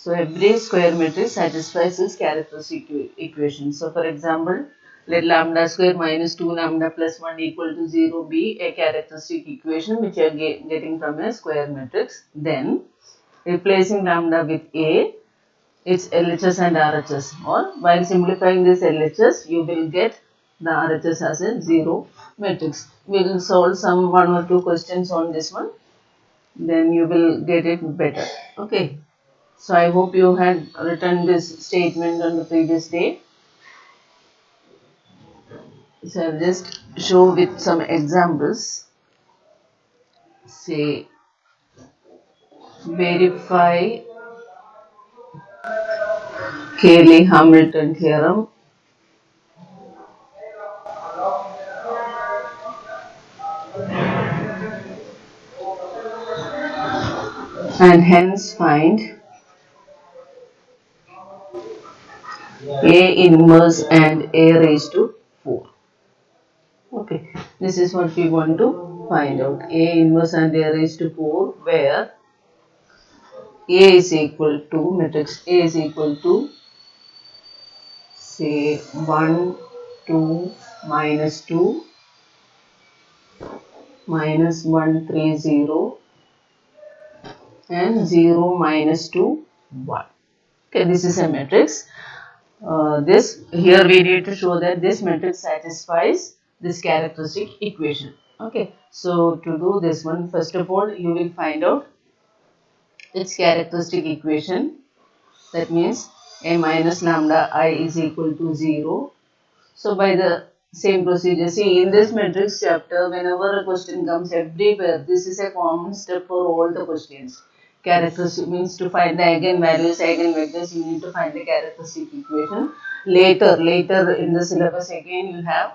So every square matrix satisfies this characteristic equation. So for example, let lambda square minus 2 lambda plus 1 equal to 0 be a characteristic equation which you are getting from a square matrix. Then replacing lambda with A, its LHS and RHS, or while simplifying this LHS you will get the RHS as a 0 matrix. We will solve some 1 or 2 questions on this one, then you will get it better. Okay. So I hope you had written this statement on the previous day. So I'll just show with some examples. Say verify Cayley-Hamilton theorem and hence find A inverse and A raised to 4. Okay, this is what we want to find out. A inverse and A raised to 4 where A is equal to, matrix A is equal to say 1, 2, minus 2, minus 1, 3, 0 and 0, minus 2, 1. Okay, this is a matrix. This here we need to show that this matrix satisfies this characteristic equation. Okay, so to do this one, first of all you will find out its characteristic equation. That means A minus lambda I is equal to 0. So by the same procedure, see in this matrix chapter, whenever a question comes everywhere, this is a common step for all the questions. Characteristic means to find the eigenvalues, eigenvectors, you need to find the characteristic equation. Later in the syllabus again you have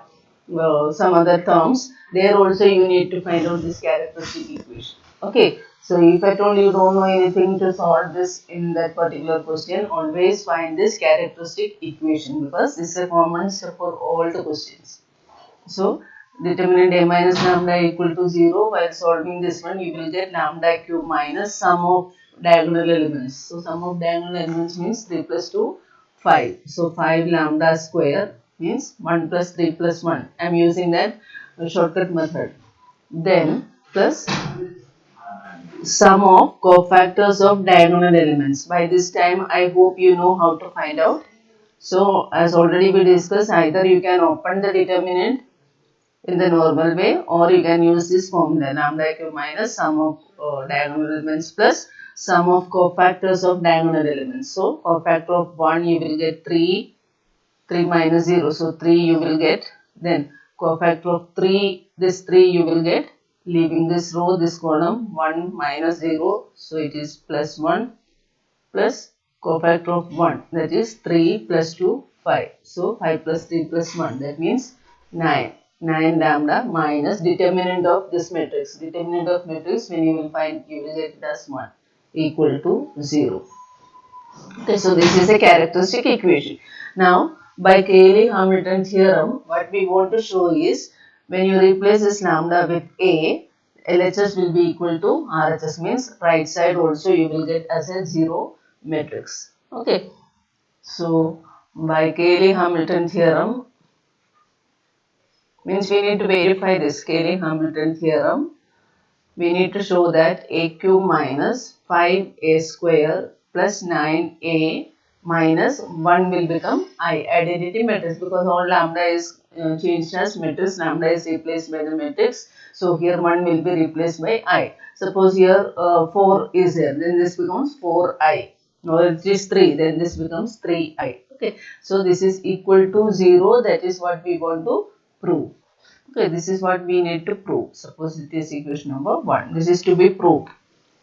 some other terms. There also you need to find out this characteristic equation. Okay. So if at all you don't know anything to solve this in that particular question, always find this characteristic equation because this is a common step for all the questions. So determinant A minus lambda equal to 0. While solving this one, you will get lambda cube minus sum of diagonal elements. So sum of diagonal elements means 3 plus 2, 5. So 5 lambda square means 1 plus 3 plus 1. I am using that shortcut method. Then plus sum of cofactors of diagonal elements. By this time, I hope you know how to find out. So, as already we discussed, either you can open the determinant in the normal way or you can use this formula lambda cube minus sum of diagonal elements plus sum of cofactors of diagonal elements. So, cofactor of 1 you will get 3, 3 minus 0. So, 3 you will get, then cofactor of 3, this 3 you will get, leaving this row, this column 1 minus 0. So, it is plus 1 plus cofactor of 1, that is 3 plus 2, 5. So, 5 plus 3 plus 1, that means 9. 9 lambda minus determinant of this matrix. Determinant of matrix, when you will find, you will get it as 1 equal to 0. Okay, so this is a characteristic equation. Now, by Cayley-Hamilton theorem, what we want to show is when you replace this lambda with A, LHS will be equal to RHS, means right side also you will get as a 0 matrix. Okay, so by Cayley-Hamilton theorem, means we need to verify this Cayley-Hamilton theorem. We need to show that a cube minus 5a square plus 9a minus 1 will become I, identity matrix, because all lambda is changed as matrix, lambda is replaced by the matrix. So here 1 will be replaced by I. Suppose here 4 is there, then this becomes 4I. Or it is 3, then this becomes 3I. Okay, so this is equal to 0, that is what we want to prove. Okay, this is what we need to prove. Suppose it is equation number 1. This is to be proved.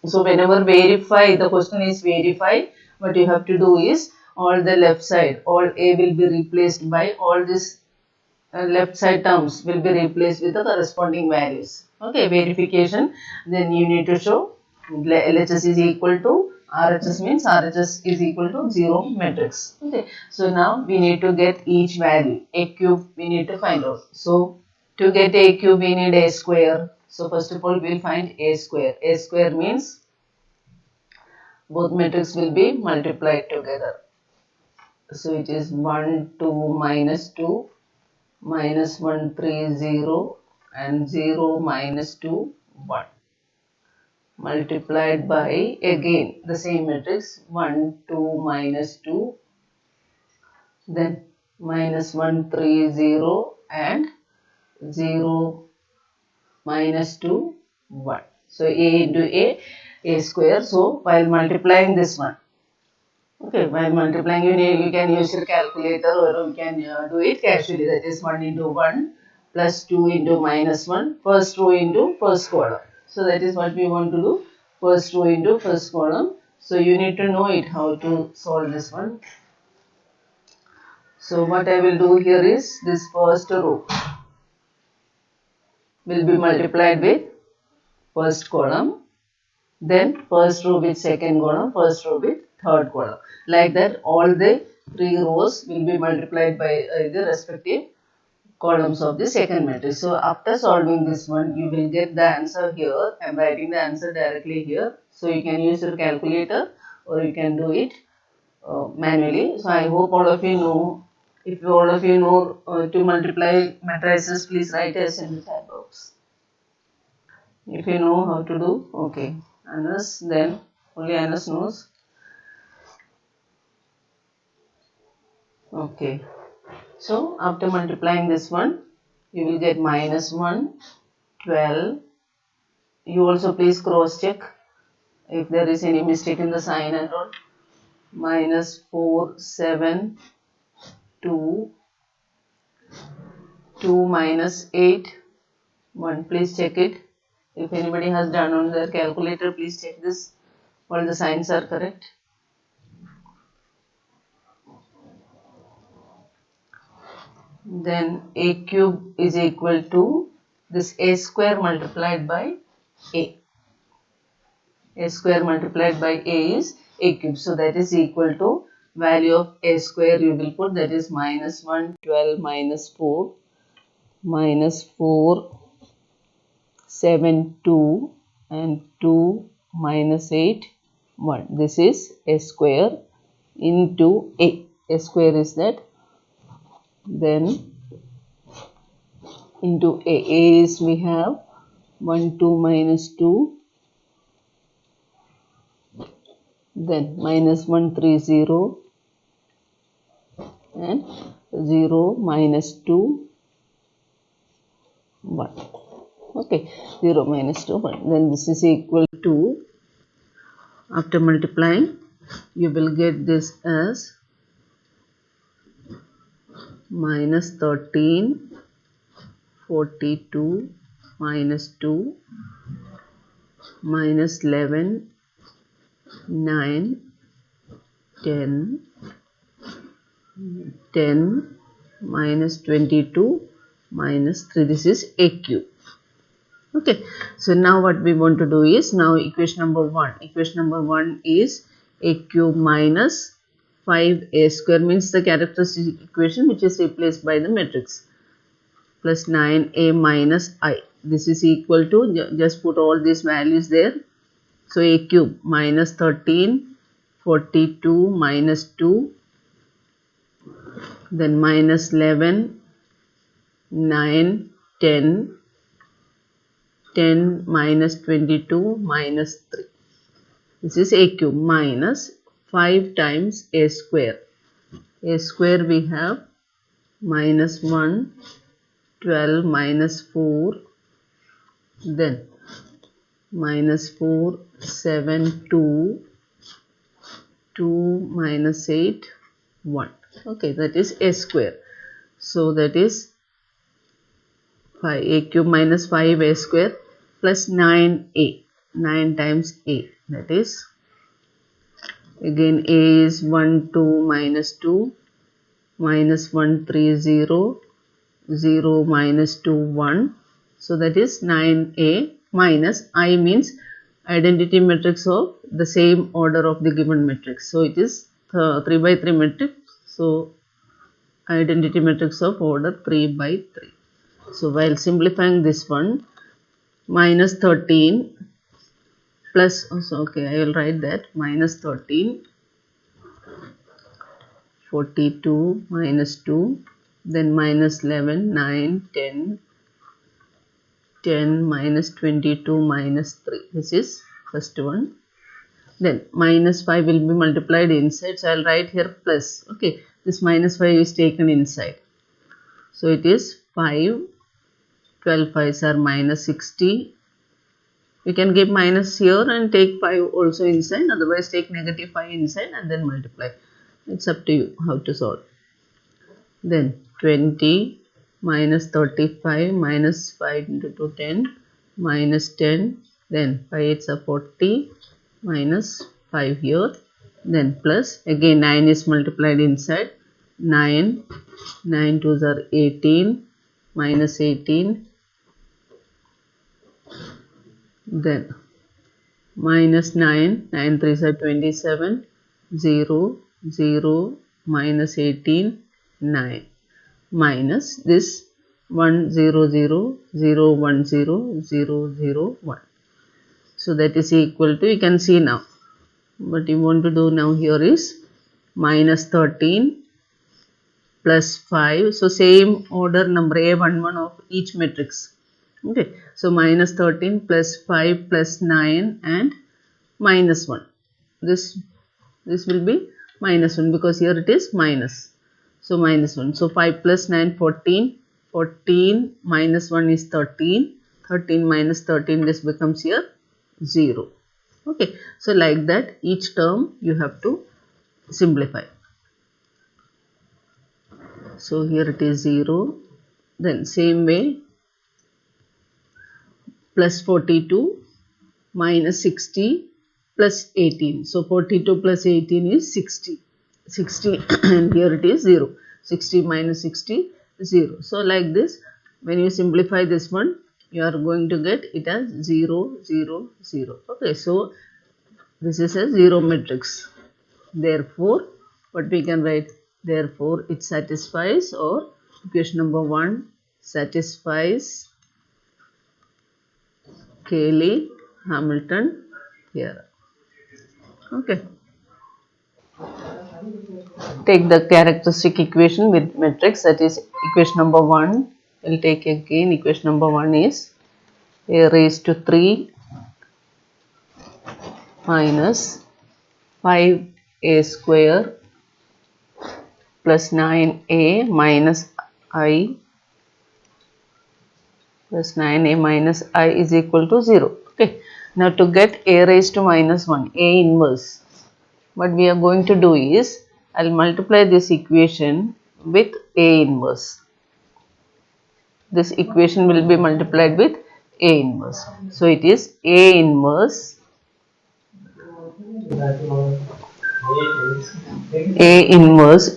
So, whenever verify, the question is verify, what you have to do is all the left side, all A will be replaced by all this left side terms will be replaced with the corresponding values. Okay, verification. Then you need to show LHS is equal to RHS, means RHS is equal to 0 matrix. Okay, so now we need to get each value. A cube we need to find out. So, to get a cube, we need a square. So, first of all, we will find a square. A square means both matrix will be multiplied together. So it is 1, 2, minus 2, minus 1, 3, 0, and 0, minus 2, 1. Multiplied by again the same matrix 1, 2, minus 2, then minus 1, 3, 0, and 0, minus 2, 1. So a into a square. So while multiplying this one, okay, while multiplying you can use your calculator, or you can do it casually. That is 1 into 1 plus 2 into minus 1, first row into first column. So that is what we want to do, first row into first column. So you need to know it how to solve this one. So what I will do here is this first row will be multiplied with first column, then first row with second column, first row with third column. Like that all the 3 rows will be multiplied by the respective columns of the second matrix. So after solving this one, you will get the answer here. I am writing the answer directly here. So you can use your calculator or you can do it manually. So I hope all of you know. If all of you know to multiply matrices, please write as in the chat box. If you know how to do, okay. Anas, then only Anas knows. Okay. So after multiplying this one, you will get minus 1, 12. You also please cross check if there is any mistake in the sign and all. Minus 4, 7, 2, 2 minus 8, 1. Please check it. If anybody has done on their calculator, please check this. All the signs are correct. Then a cube is equal to this a square multiplied by a. A square multiplied by a is a cube. So that is equal to value of a square you will put, that is minus 1, 12, minus 4, minus 4, 7, 2, and 2 minus 8, 1. This is a square into a. A square is that. Then into a. A is we have 1, 2 minus 2. Then minus 1, 3, 0. And 0, minus 2, 1. Okay, 0, minus 2, 1. Then this is equal to, after multiplying, you will get this as minus 13, 42, minus 2, minus 11, 9, 10, 10, minus 22, minus 3. This is a cube. Okay, so now what we want to do is, now equation number 1. Equation number 1 is a cube minus 5a square, means the characteristic equation which is replaced by the matrix, plus 9a minus I. This is equal to, just put all these values there. So a cube minus 13, 42, minus 2, then minus 11, 9, 10, 10 minus 22, minus 3. This is a cube minus 5 times a square. A square we have minus 1, 12, minus 4, then minus 4, 7, 2, 2 minus 8, 1. Okay, that is a square. So that is 5, a cube minus 5a square plus 9a, 9 times a, that is, again a is 1, 2, minus 2, minus 1, 3, 0, 0, minus 2, 1. So that is 9a minus I, means identity matrix of the same order of the given matrix. So it is 3 by 3 matrix. So identity matrix of order 3 by 3. So while simplifying this one, minus 13, plus also, okay, I will write that minus 13, 42 minus 2, then minus 11, 9, 10, 10 minus 22 minus 3. This is first one. Then minus 5 will be multiplied inside, so I will write here plus. Okay, this minus 5 is taken inside. So it is 5, 12 5s are minus 60. You can give minus here and take 5 also inside, otherwise take negative 5 inside and then multiply. It's up to you how to solve. Then 20 minus 35 minus 5 into 2, 10 minus 10, then 5 8s are 40 minus 5 here, then plus again 9 is multiplied inside, 9, 9 2s are 18 minus 18, then minus 9, 9 3s are 27, 0, 0 minus 18, 9 minus this 1 0 0 0 1 0 0 0 1. So that is equal to, you can see now. What you want to do now here is minus 13 plus 5. So same order number A11 of each matrix. Okay. So minus 13 plus 5 plus 9 and minus 1. This will be minus 1 because here it is minus. So minus 1. So 5 plus 9, 14. 14 minus 1 is 13. 13 minus 13, this becomes here 0. Okay. So like that each term you have to simplify. So here it is 0. Then same way plus 42 minus 60 plus 18. So 42 plus 18 is 60. 60 and here it is 0. 60 minus 60, 0. So like this, when you simplify this one, you are going to get it as 0, 0, 0. Okay, so this is a 0 matrix. Therefore, what we can write? Therefore, it satisfies, or equation number 1 satisfies Cayley-Hamilton theorem. Okay. Take the characteristic equation with matrix, that is equation number 1. We'll take again equation number 1 is a raised to 3 minus 5a square plus 9a minus I plus 9a minus I is equal to 0. Okay. Now to get a raised to minus 1, a inverse, what we are going to do is, I will multiply this equation with a inverse. This equation will be multiplied with a inverse. So it is a inverse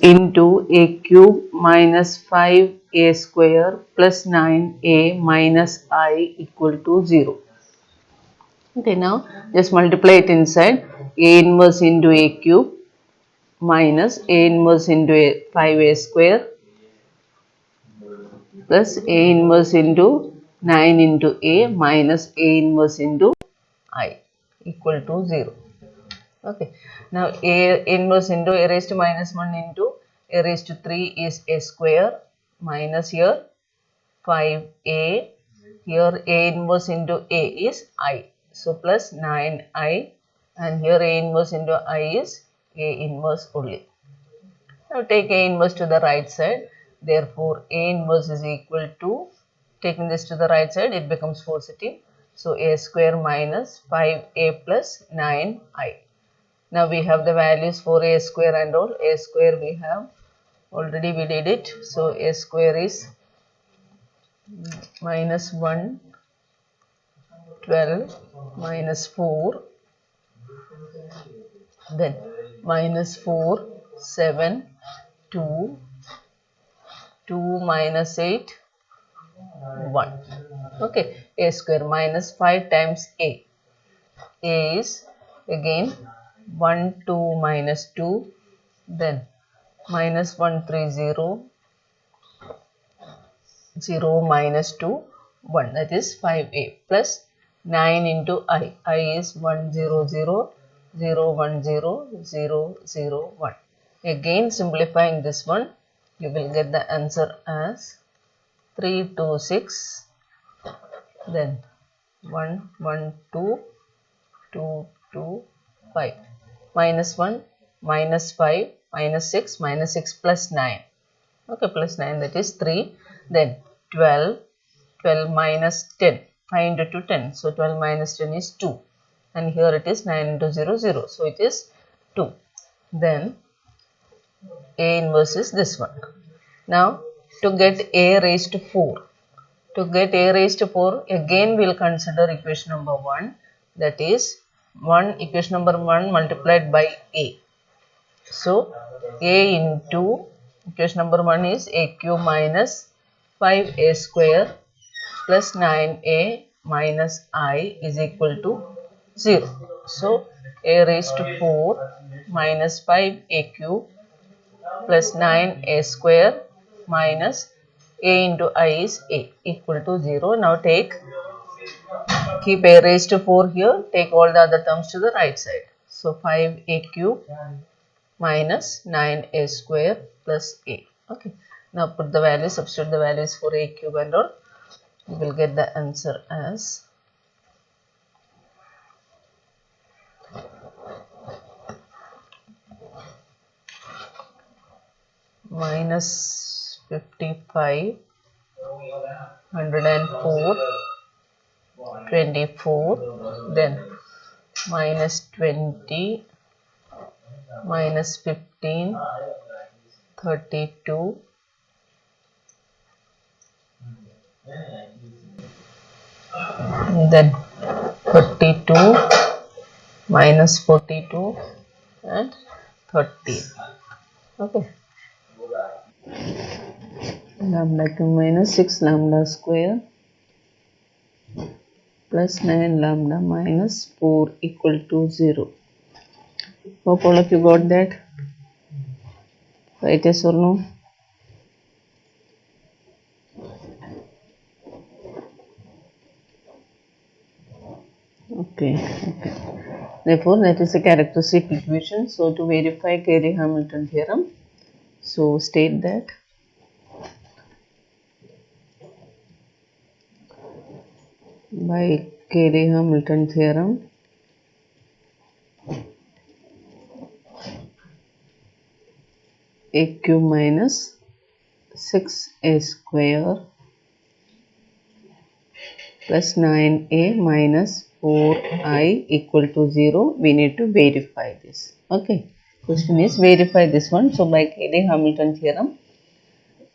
into a cube minus 5a square plus 9a minus I equal to 0. Okay, now just multiply it inside. A inverse into a cube minus a inverse into a 5a square plus a inverse into 9 into a minus a inverse into I equal to 0. Okay. Now a inverse into a raised to minus 1 into a raised to 3 is a square minus here 5a. Here a inverse into a is I. So plus 9i, and here a inverse into I is a inverse only. Now take a inverse to the right side. Therefore a inverse is equal to, taking this to the right side, it becomes positive. So a square minus 5a plus 9i. Now we have the values for a square and all. A square we have already, we did it. So a square is minus 1, 12 minus 4, then minus 4, 7, 2, 2 minus 8, 1. Okay, a square minus 5 times a. A is again 1, 2 minus 2, then minus 1, 3, 0, 0 minus 2, 1, that is 5a plus 9 into I is 1 0 0 0 1 0 0 0 1. Again simplifying this one, you will get the answer as 3 2 6, then 1 1 2 2 2 5, minus 1 minus 5 minus 6 minus 6 plus 9. Okay, plus 9, that is 3. Then 12, 12 minus 10, 5 into 2 10, so 12 minus 10 is 2, and here it is 9 into 0 0, so it is 2. Then A inverse is this one. Now to get A raised to 4, to get A raised to 4, again we will consider equation number 1, that is equation number 1 multiplied by A. So A into equation number 1 is A cube minus 5A square plus 9A minus I is equal to 0. So A raised to 4 minus 5A cube plus 9A square minus A into I is A equal to 0. Now keep A raised to 4 here, take all the other terms to the right side. So 5A cube minus 9A square plus A. Okay. Now put the values, substitute the values for A cube and all. You will get the answer as minus 55, 104, 24, then minus 20, minus 15, 32, then 32, minus 42 and 13. Okay. Lambda cube minus 6 lambda square plus 9 lambda minus 4 equal to 0. Hope all of you got that. Right, yes or no? Okay. Therefore, that is a characteristic equation. So, to verify Cayley-Hamilton theorem, so state that by Cayley-Hamilton theorem, A cube minus 6A square plus 9A minus 4I equal to 0. We need to verify this. Okay. Question is verify this one. So by Cayley-Hamilton theorem,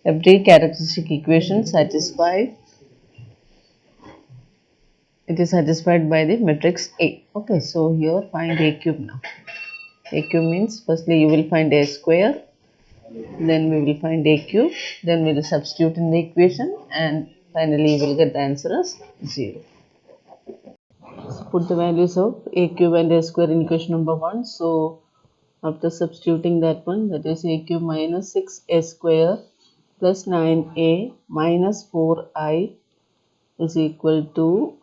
every characteristic equation satisfied, it is satisfied by the matrix A. Okay. So here find A cube now. A cube means firstly you will find A square, then we will find A cube, then we will substitute in the equation, and finally you will get the answer as 0. So put the values of A cube and A square in equation number 1. So after substituting that one, that is A cube minus 6A square plus 9A minus 4I is equal to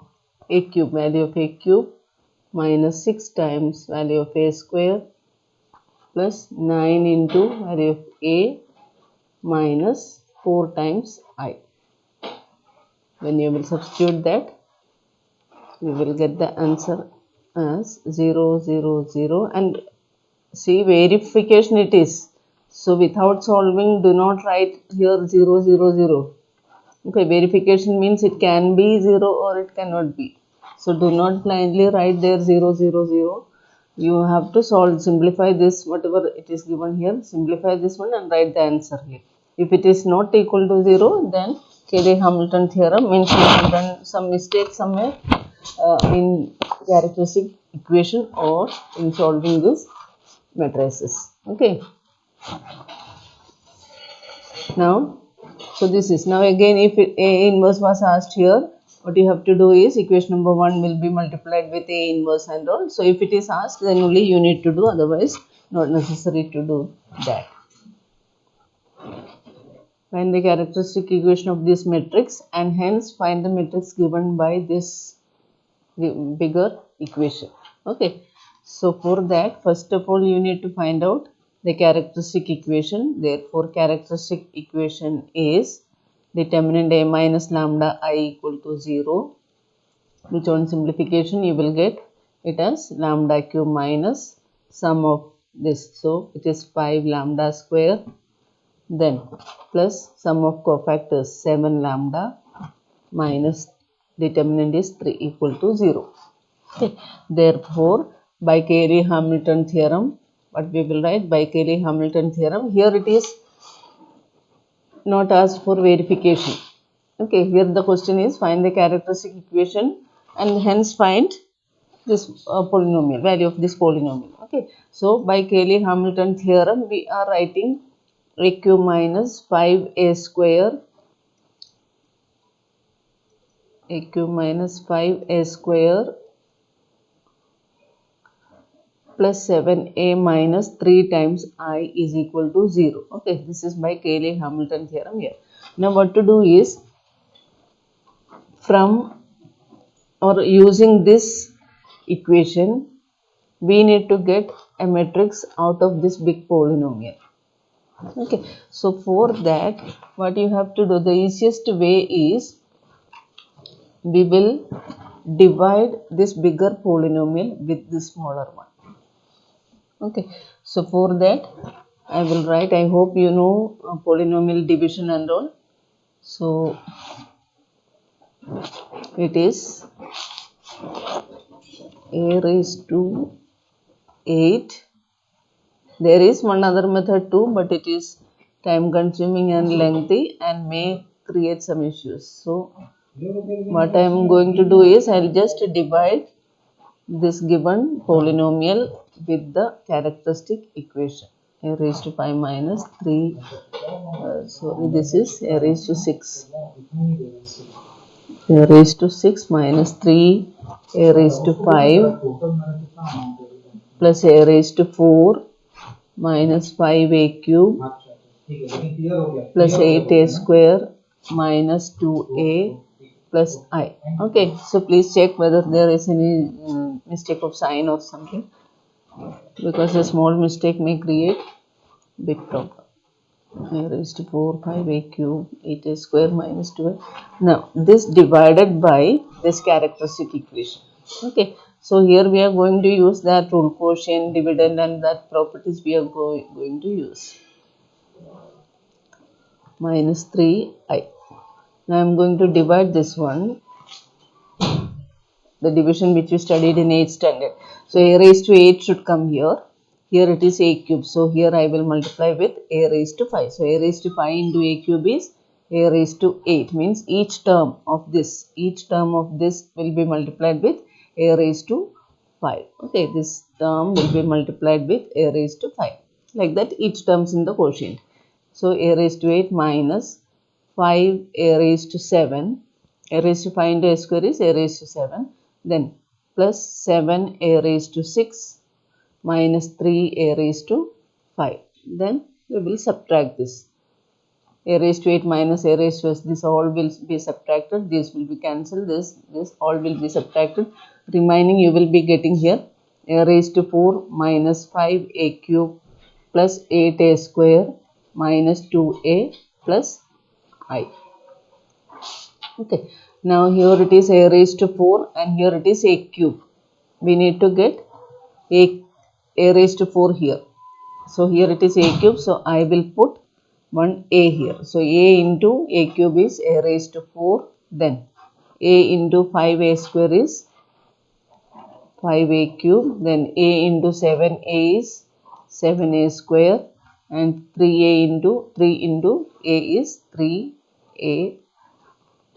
A cube, value of A cube minus 6 times value of A square plus 9 into value of A minus 4 times I. When you will substitute that, you will get the answer as 0 0 0, and see, verification it is. So without solving, do not write here 0 0 0. Okay, verification means it can be 0 or it cannot be. So do not blindly write there 0 0 0. You have to solve, simplify this, whatever it is given here, simplify this one and write the answer here. If it is not equal to 0, then Cayley-Hamilton theorem means you have done some mistake somewhere in characteristic equation or in solving this matrices. Okay. Now, so this is, now again if A inverse was asked here, what you have to do is equation number 1 will be multiplied with A inverse and all. So if it is asked, then only you need to do, otherwise not necessary to do that. Find the characteristic equation of this matrix and hence find the matrix given by this bigger equation. Okay, so for that, first of all you need to find out the characteristic equation. Therefore characteristic equation is determinant a minus lambda I equal to 0, which on simplification you will get it as lambda cube minus sum of this. So it is 5 lambda square, then plus sum of cofactors 7 lambda minus determinant is 3 equal to 0. Okay. Therefore, by Cayley-Hamilton theorem, what we will write by Cayley-Hamilton theorem, here it is not asked for verification. Okay, here the question is find the characteristic equation and hence find this polynomial, value of this polynomial. Okay, so by Cayley-Hamilton theorem, we are writing a cube minus 5a square, a cube minus 5a square plus 7a minus 3 times I is equal to 0. Okay, this is by Cayley-Hamilton theorem here. Now what to do is, from or using this equation, we need to get a matrix out of this big polynomial. Okay, so for that what you have to do, the easiest way is we will divide this bigger polynomial with the smaller one. Okay, so for that I will write, I hope you know polynomial division and all. So it is a raised to 8. There is one other method too, but it is time consuming and lengthy and may create some issues. So what I am going to do is, I will just divide this given polynomial with the characteristic equation. A raised to 5 minus 3, sorry, this is a raised to 6. A raised to 6 minus 3, a raised to 5 plus a raised to 4 minus 5a cube plus 8a square minus 2a plus I. Okay, so please check whether there is any mistake of sign or something, because a small mistake may create big problem. A raised to 4, 5a cube, 8a square minus 2a. Now this divided by this characteristic equation. Okay, so here we are going to use that rule, quotient, dividend, and that properties we are going to use. Minus 3i. Now I am going to divide this one, the division which we studied in 8th standard. So a raised to 8 should come here. Here it is a cube. So here I will multiply with a raised to 5. So a raised to 5 into a cube is a raised to 8. Means each term of this will be multiplied with a raised to 5. Okay, this term will be multiplied with a raised to 5. Like that each terms in the quotient. So a raised to 8 minus 5 a raised to 7. A raised to 5 into a square is a raised to 7. Then plus 7 a raised to 6 minus 3 a raised to 5. Then we will subtract this. A raised to 8 minus a raised to, this all will be subtracted. This will be cancelled. This all will be subtracted. Remaining you will be getting here a raised to 4 minus 5a cube plus 8a square minus 2a plus I. Okay. Now here it is a raised to 4 and here it is a cube. We need to get a raised to 4 here. So here it is a cube. So I will put one a here. So a into a cube is a raised to 4. Then a into 5a square is 5a cube. Then a into 7a is 7a square. And 3 into a is 3a.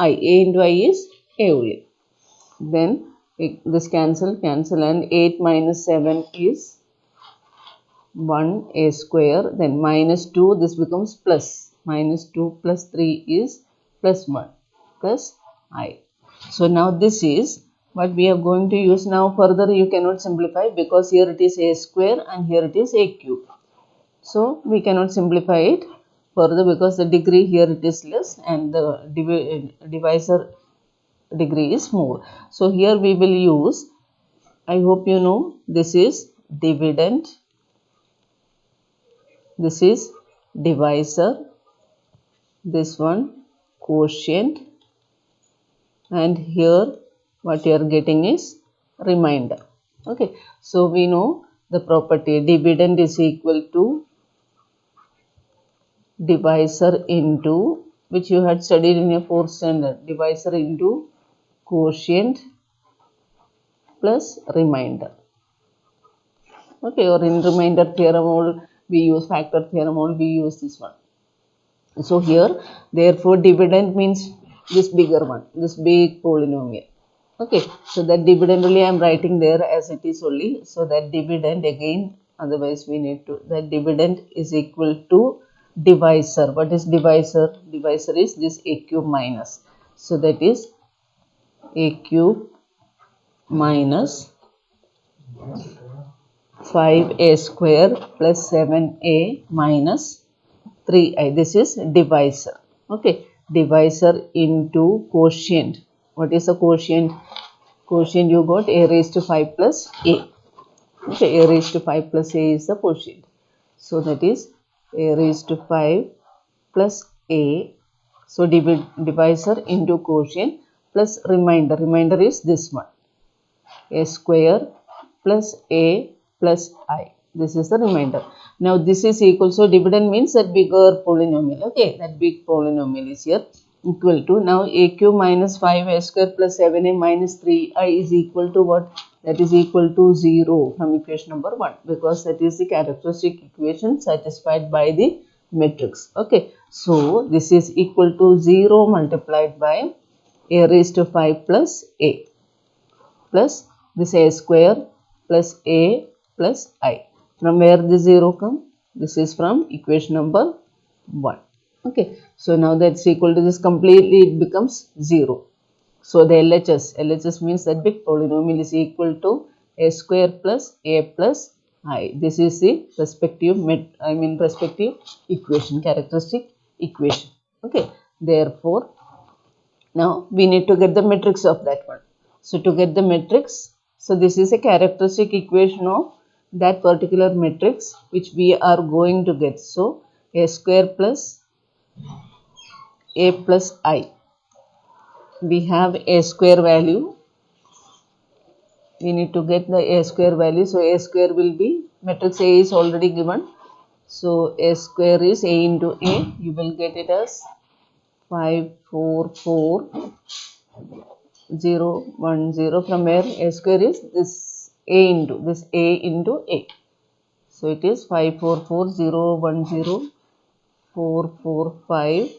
A into I is a only. Then this cancel and 8 minus 7 is 1a square. Then minus 2, this becomes plus. Minus 2 plus 3 is plus 1 plus I. So now this is what we are going to use. Now further you cannot simplify because here it is a square and here it is a cube. So we cannot simplify it further because the degree here it is less and the divisor degree is more. So here we will use, I hope you know, this is dividend, this is divisor, this one quotient, and here what you are getting is remainder. Okay, so we know the property dividend is equal to divisor into, which you had studied in your 4th standard, divisor into quotient plus remainder. Okay, or in remainder theorem all we use, factor theorem all we use this one. So here therefore dividend means this bigger one, this big polynomial. Okay, so that dividend only I am writing there as it is only. So that dividend again, otherwise we need to, that dividend is equal to divisor. What is divisor? Divisor is this a cube minus. So that is a cube minus 5a square plus 7a minus 3i. This is divisor. Okay, divisor into quotient. What is the quotient? Quotient you got a raised to 5 plus a. Okay, a raised to 5 plus a is the quotient. So that is a raised to 5 plus a. So divisor into quotient plus remainder. Remainder is this one, a square plus a plus I. This is the remainder. Now this is equal, so dividend means that bigger polynomial. Okay, that big polynomial is here equal to, now a cube minus 5a square plus 7a minus 3i is equal to what? That is equal to 0 from equation number 1, because that is the characteristic equation satisfied by the matrix. Okay, so this is equal to 0 multiplied by a raised to 5 plus a plus this a square plus a plus I. From where the 0 come? This is from equation number 1. Okay, so now that's equal to this, completely it becomes 0. So the LHS means that big polynomial is equal to a square plus a plus I. This is the respective respective equation, characteristic equation. Okay, therefore now we need to get the matrix of that one. So to get the matrix, so this is a characteristic equation of that particular matrix which we are going to get. So a square plus a plus I. We have a square value. We need to get the a square value. So a square will be, matrix A is already given. So a square is a into a. You will get it as 5, 4, 4, 0, 1, 0. From where a square is this a into a. So it is 5, 4, 4, 0, 1, 0, 4, 4, 5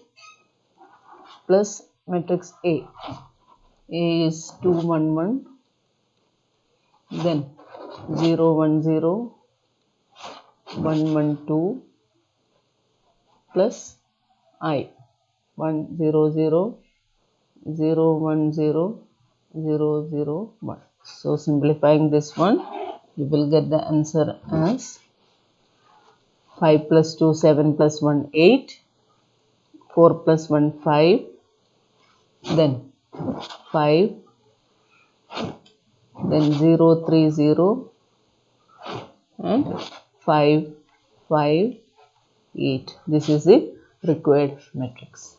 plus matrix A. A is 2, 1, 1. Then 0, 1, 0, 1, 1, 2 plus I. 1, 0, 0, 0, 1, 0, 0, 0, 1. So simplifying this one, you will get the answer as 5 plus 2, 7 plus 1, 8, 4 plus 1, 5, then 5, then 0, 3, 0, and 5, 5, 8. This is the required matrix.